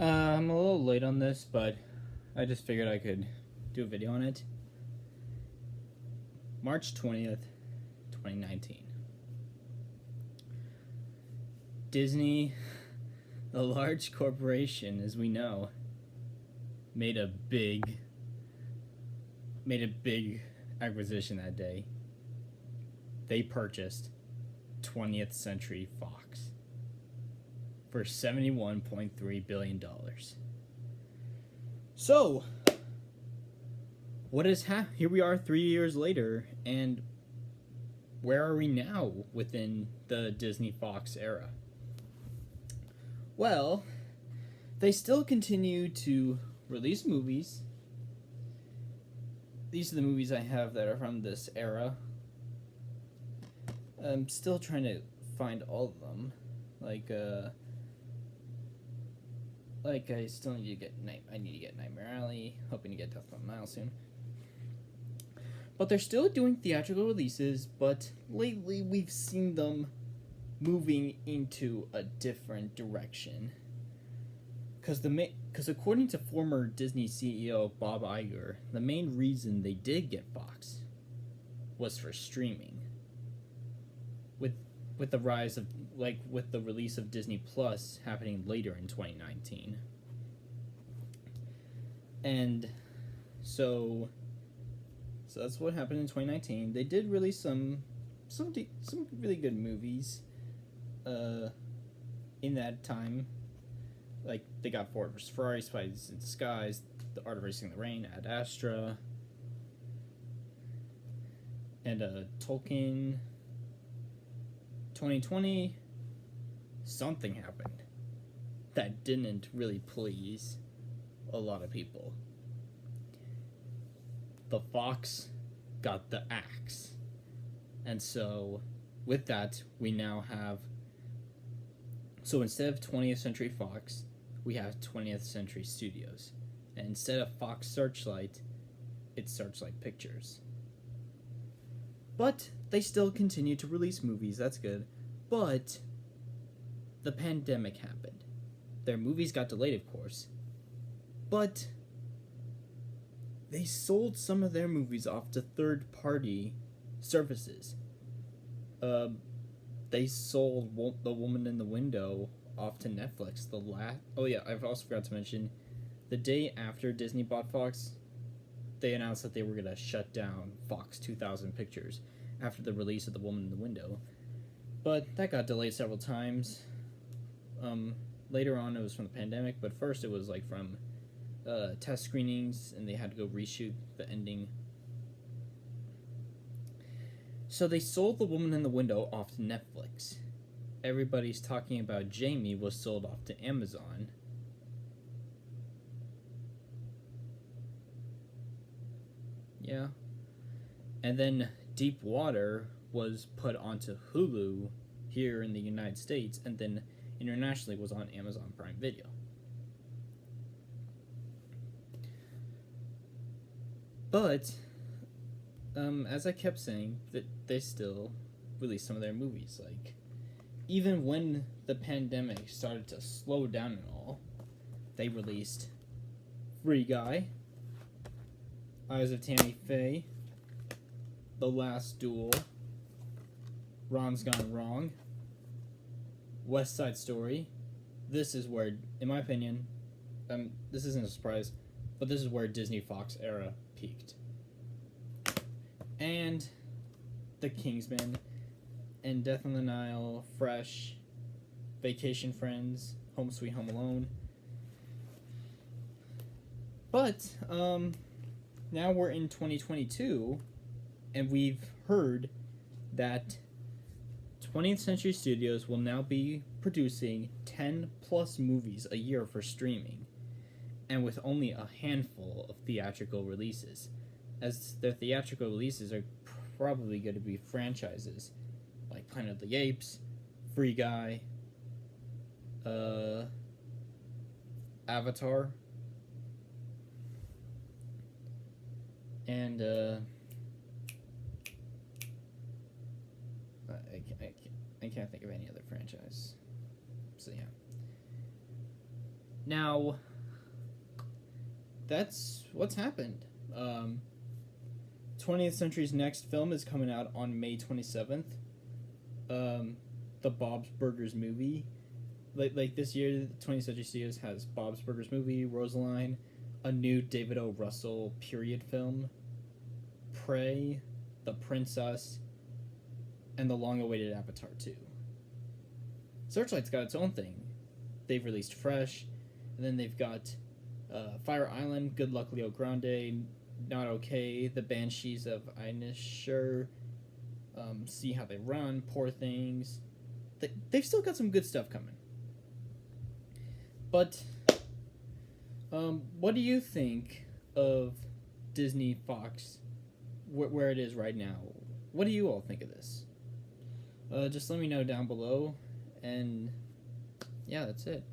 I'm a little late on this, but I just figured I could do a video on it. March 20th, 2019. Disney, the large corporation, as we know, made a big acquisition that day. They purchased 20th Century Fox for $71.3 billion. So, what is here we are 3 years later, and where are we now within the Disney Fox era? Well, they still continue to release movies. These are the movies I have that are from this era. I'm still trying to find all of them. I still need to get Nightmare Alley. Hoping to get Death on the Nile soon. But they're still doing theatrical releases. But lately, we've seen them moving into a different direction. Because according to former Disney CEO Bob Iger, the main reason they did get Fox was for streaming. With the rise of with the release of Disney Plus happening later in 2019. And so that's what happened in 2019. They did release some really good movies in that time. Like, they got Ford vs. Ferrari, Spies in Disguise, The Art of Racing in the Rain, Ad Astra, and Tolkien. 2020, something happened that didn't really please a lot of people. The Fox got the axe. And so, with that, we now have... So instead of 20th Century Fox, we have 20th Century Studios. And instead of Fox Searchlight, it's Searchlight Pictures. But they still continue to release movies, that's good. But the pandemic happened. Their movies got delayed, of course. But they sold some of their movies off to third-party services. They sold The Woman in the Window off to Netflix. Oh yeah, I've also forgot to mention, the day after Disney bought Fox, they announced that they were going to shut down Fox 2000 Pictures after the release of The Woman in the Window. But that got delayed several times. Later on, it was from the pandemic, but first it was from test screenings, and they had to go reshoot the ending. So they sold The Woman in the Window off to Netflix. Everybody's talking about Jamie was sold off to Amazon. Yeah. And then Deep Water was put onto Hulu here in the United States, and then internationally was on Amazon Prime Video. But, as I kept saying, that they still release some of their movies. Even when the pandemic started to slow down and all, they released Free Guy, Eyes of Tammy Faye, The Last Duel, Ron's Gone Wrong, West Side Story. This is where, in my opinion, this isn't a surprise, but this is where Disney Fox era peaked. And The Kingsman, and Death on the Nile, Fresh, Vacation Friends, Home Sweet Home Alone. But, now we're in 2022, and we've heard that 20th Century Studios will now be producing 10 plus movies a year for streaming, and with only a handful of theatrical releases, as their theatrical releases are probably going to be franchises like Planet of the Apes, Free Guy, Avatar, and I can't think of any other franchise. So yeah. Now, that's what's happened. 20th Century's next film is coming out on May 27th. The Bob's Burgers movie. Like this year, 20th Century Studios has Bob's Burgers movie, Rosaline, a new David O. Russell period film, Prey, The Princess, and the long-awaited Avatar 2. Searchlight's got its own thing. They've released Fresh, and then they've got Fire Island, Good Luck Leo Grande, Not Okay, The Banshees of Inisherin, See How They Run, Poor Things. They've still got some good stuff coming. But, what do you think of Disney Fox, where it is right now? What do you all think of this? Just let me know down below, and yeah, that's it.